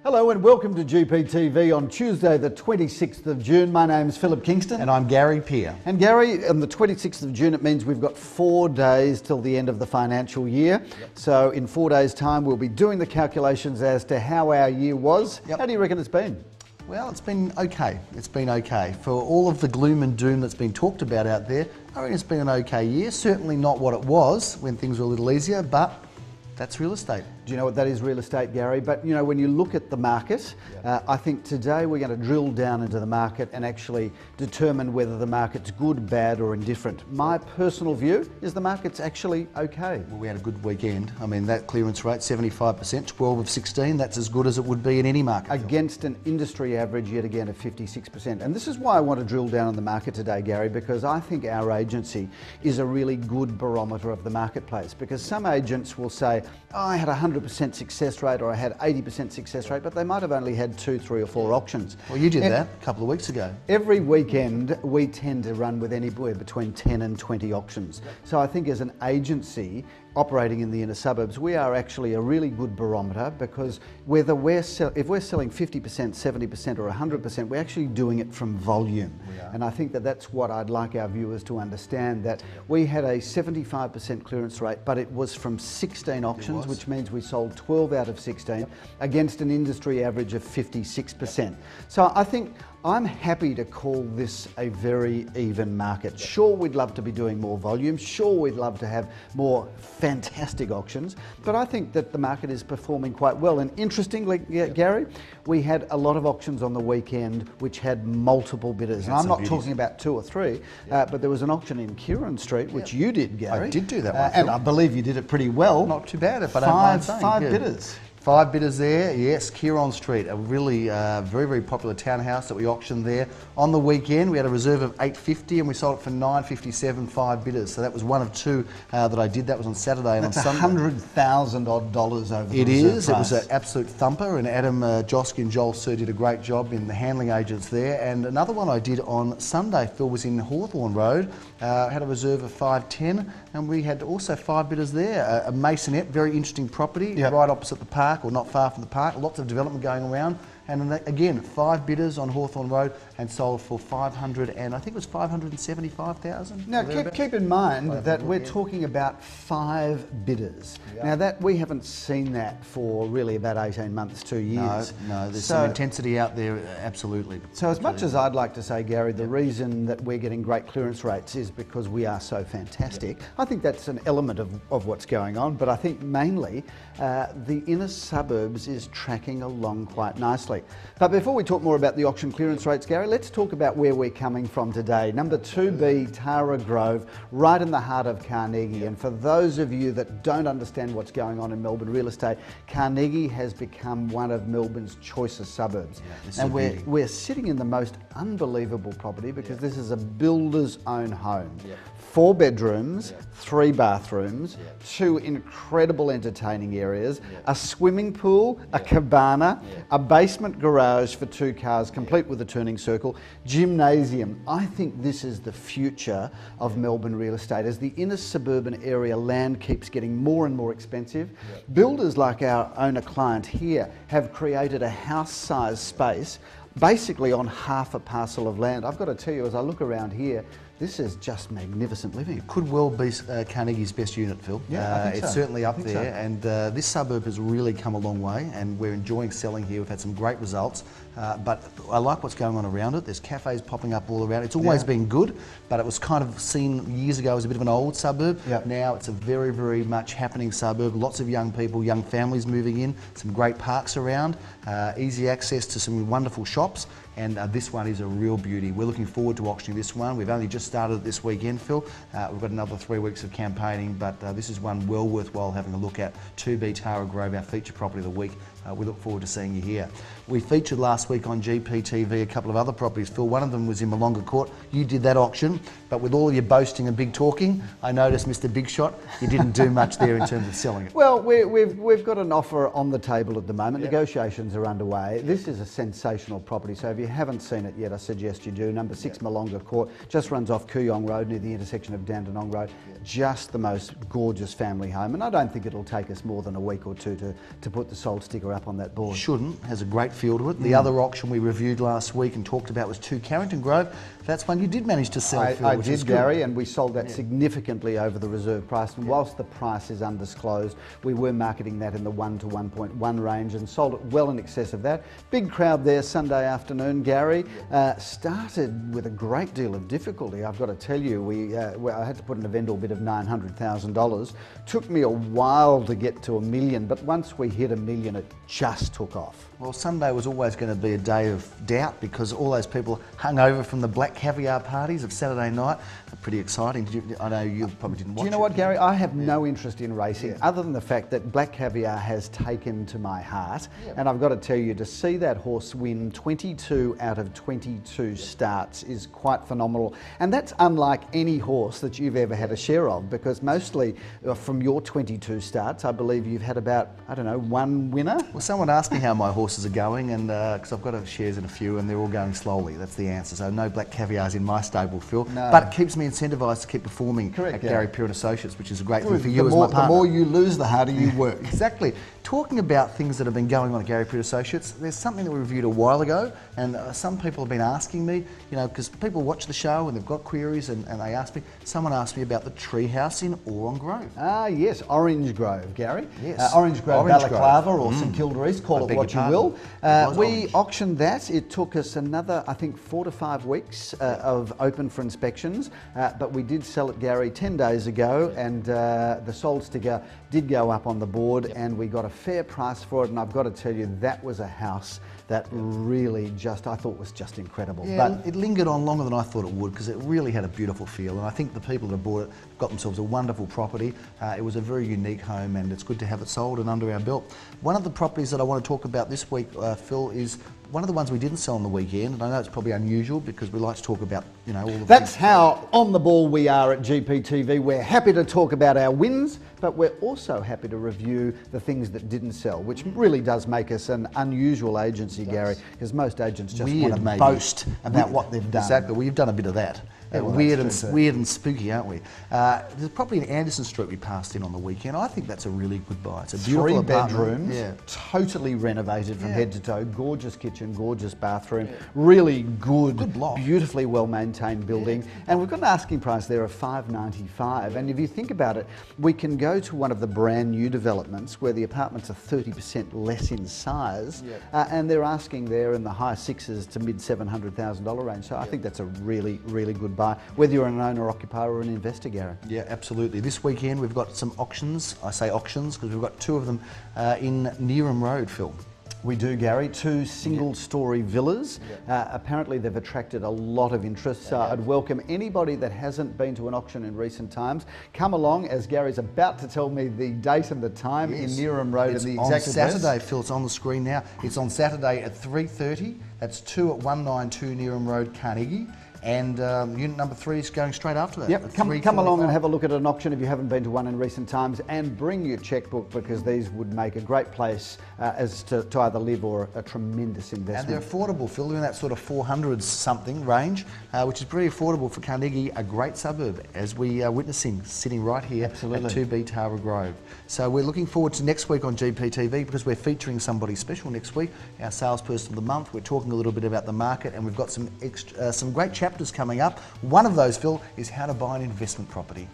Hello and welcome to GPTV on Tuesday the 26th of June. My name's Philip Kingston. And I'm Gary Peer. And Gary, on the 26th of June it means we've got 4 days till the end of the financial year. Yep. So in 4 days' time we'll be doing the calculations as to how our year was. Yep. How do you reckon it's been? Well, it's been okay. It's been okay. For all of the gloom and doom that's been talked about out there, I reckon it's been an okay year. Certainly not what it was when things were a little easier, but that's real estate. Do you know what that is, real estate, Gary? But you know, when you look at the market, I think today we're going to drill down into the market and actually determine whether the market's good, bad or indifferent. My personal view is the market's actually okay. Well, we had a good weekend. I mean, that clearance rate, 75%, 12 of 16, that's as good as it would be in any market. Against an industry average yet again of 56%. And this is why I want to drill down on the market today, Gary, because I think our agency is a really good barometer of the marketplace. Because some agents will say, oh, I had 100% success rate or I had 80% success rate, but they might have only had 2, 3 or 4 auctions. Well, you did that a couple of weeks ago. Every weekend we tend to run with anywhere between 10 and 20 auctions. So I think as an agency operating in the inner suburbs, we are actually a really good barometer, because whether if we're selling 50%, 70% or 100%, we're actually doing it from volume. And I think that that's what I'd like our viewers to understand, that we had a 75% clearance rate, but it was from 16 auctions, which means we sold 12 out of 16 against an industry average of 56%. So I think I'm happy to call this a very even market. Sure, we'd love to be doing more volume. Sure, we'd love to have more fantastic auctions. But I think that the market is performing quite well. And interestingly, Gary, we had a lot of auctions on the weekend which had multiple bidders. And I'm not talking about 2 or 3, but there was an auction in KEERON Street, which you did, Gary. I did do that one. And I believe you did it pretty well. Not too bad, if I don't mind saying. 5 bidders. 5 bidders there, yes, KEERON Street, a really very, very popular townhouse that we auctioned there. On the weekend, we had a reserve of $850 and we sold it for $957, 5 bidders. So that was one of 2 that I did. That was on Saturday and on Sunday. $100,000 odd over the reserve It is. price. It was an absolute thumper, and Adam, Joski and Joel Sir did a great job in the handling agents there. And another one I did on Sunday, Phil, was in Hawthorn Road. Had a reserve of $510 and we had also 5 bidders there. A masonette, very interesting property, right opposite the park, or not far from the park. Lots of development going around. And again, 5 bidders on Hawthorn Road and sold for $575,000. Now, keep in mind that we're talking about 5 bidders. Now, that we haven't seen that for really about 18 months, 2 years. No, there's some intensity out there, absolutely. So as much as I'd like to say, Gary, the reason that we're getting great clearance rates is because we are so fantastic. I think that's an element of what's going on, but I think mainly the inner suburbs is tracking along quite nicely. But before we talk more about the auction clearance rates, Gary, let's talk about where we're coming from today. Number 2B, Tara Grove, right in the heart of Carnegie. And for those of you that don't understand what's going on in Melbourne real estate, Carnegie has become one of Melbourne's choicest suburbs. And we're sitting in the most unbelievable property, because this is a builder's own home. 4 bedrooms, 3 bathrooms, 2 incredible entertaining areas, a swimming pool, a cabana, a basement garage for 2 cars, complete with a turning circle, gymnasium. I think this is the future of Melbourne real estate. As the inner suburban area land keeps getting more and more expensive, builders like our owner client here have created a house-sized space basically on half a parcel of land. I've got to tell you, as I look around here, this is just magnificent living. It could well be Carnegie's best unit, Phil. Yeah, I think it's so. certainly up there, and this suburb has really come a long way, and we're enjoying selling here. We've had some great results, but I like what's going on around it. There's cafes popping up all around. It's always been good, but it was kind of seen years ago as a bit of an old suburb. Now it's a very, very much happening suburb. Lots of young people, young families moving in, some great parks around, easy access to some wonderful shops. And this one is a real beauty. We're looking forward to auctioning this one. We've only just started it this weekend, Phil. We've got another 3 weeks of campaigning, but this is one well worthwhile having a look at. 2B Tara Grove, our feature property of the week. We look forward to seeing you here. We featured last week on GPTV a couple of other properties, Phil. One of them was in Malonga Court. You did that auction, but with all of your boasting and big talking, I noticed, Mr. Big Shot, you didn't do much there in terms of selling it. Well, we've got an offer on the table at the moment. Negotiations are underway. This is a sensational property, so if you haven't seen it yet, I suggest you do. Number 6 Malonga Court, just runs off Kooyong Road near the intersection of Dandenong Road. Just the most gorgeous family home, and I don't think it'll take us more than a week or 2 to put the sold sticker up on that board. Shouldn't, has a great feel to it. The other auction we reviewed last week and talked about was 2 Carrington Grove. That's one you did manage to sell, Phil, I which did, is Gary, good. and we sold that significantly over the reserve price. And whilst the price is undisclosed, we were marketing that in the 1 to 1.1 range and sold it well in excess of that. Big crowd there Sunday afternoon, Gary. Started with a great deal of difficulty, I've got to tell you. I had to put in a vendor bid of $900,000. Took me a while to get to $1 million, but once we hit $1 million, it just took off. Well, Sunday was always going to be a day of doubt because all those people hung over from the black caviar parties of Saturday night. Pretty exciting. I know you probably didn't watch it. Do you know what, Gary? I have no interest in racing other than the fact that black caviar has taken to my heart. And I've got to tell you, to see that horse win 22 out of 22 starts is quite phenomenal. And that's unlike any horse that you've ever had a share of, because mostly from your 22 starts, I believe you've had about, I don't know, 1 winner? Well, someone asked me how my horses are going, and because I've got shares in a few and they're all going slowly. That's the answer. So no black caviars in my stable, Phil. No. But it keeps me incentivized to keep performing at Gary Peer & Associates, which is a great thing for you as my partner. The more you lose, the harder you work. Exactly. Talking about things that have been going on at Gary Peer & Associates, there's something that we reviewed a while ago, and some people have been asking me, you know, because people watch the show and they've got queries, and they ask me, someone asked me about the treehouse in Oron Grove. Ah, yes, Orange Grove, Gary. Yes. Orange Grove, Balaclava, or St Kilda East, call it what you will. We auctioned that. It took us another, I think, 4 to 5 weeks of open for inspections, but we did sell it, Gary, 10 days ago, and the sold sticker did go up on the board, and we got a fair price for it. And I've got to tell you, that was a house that really I thought was just incredible. Yeah, but it lingered on longer than I thought it would because it really had a beautiful feel, and I think the people that bought it got themselves a wonderful property. It was a very unique home, and it's good to have it sold and under our belt. One of the properties that I want to talk about this week, Phil, is one of the ones we didn't sell on the weekend, and I know it's probably unusual because we like to talk about, you know, all the that's how on the ball we are at GPTV. We're happy to talk about our wins, but we're also happy to review the things that didn't sell, which really does make us an unusual agency, Gary, because most agents just want to boast about what they've done. Exactly. Well, you've done a bit of that. Yeah, well, weird and spooky, aren't we? There's property in Anderson Street we passed in on the weekend. I think that's a really good buy. It's a beautiful 3 bedrooms, totally renovated from head to toe. Gorgeous kitchen, gorgeous bathroom, really good block, beautifully well maintained building. And we've got an asking price there of $595. And if you think about it, we can go to one of the brand new developments where the apartments are 30% less in size, and they're asking there in the high $600,000 to mid $700,000 range. So I think that's a really, really good buy, whether you're an owner, occupier or an investor, Gary. Yeah, absolutely. This weekend we've got some auctions. I say auctions because we've got 2 of them in NEERIM Road, Phil. We do, Gary. 2 single-storey villas. Apparently they've attracted a lot of interest, so I'd welcome anybody that hasn't been to an auction in recent times. Come along, as Gary's about to tell me the date and the time in NEERIM Road and the exact address. On Saturday, Phil, it's on the screen now. It's on Saturday at 3:30. That's 2 at 192 NEERIM Road, Carnegie. And unit number 3 is going straight after that. Yep, come along and have a look at an auction if you haven't been to one in recent times, and bring your checkbook, because these would make a great place as to either live or a tremendous investment. And they're affordable, Phil. They're in that sort of 400s something range, which is pretty affordable for Carnegie, a great suburb, as we are witnessing, sitting right here at 2B Tara Grove. So we're looking forward to next week on GPTV because we're featuring somebody special next week, our salesperson of the month. We're talking a little bit about the market, and we've got some great chapters coming up. One of those, Phil, is how to buy an investment property.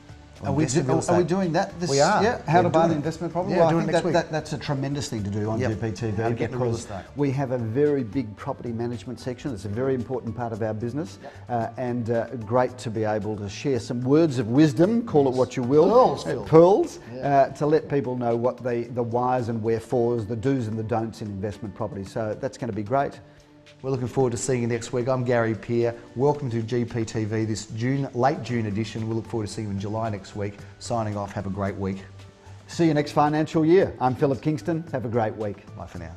Are we doing that? We are. Yeah, how to buy an investment property? Yeah, well, I think that's a tremendous thing to do on GPTV, because we have a very big property management section. It's a very important part of our business, and great to be able to share some words of wisdom, call it what you will, pearls, to let people know what the whys and wherefores, the do's and the don'ts in investment property. So that's going to be great. We're looking forward to seeing you next week. I'm Gary Peer. Welcome to GPTV, this late June edition. We look forward to seeing you in July next week. Signing off, have a great week. See you next financial year. I'm Philip Kingston. Have a great week. Bye for now.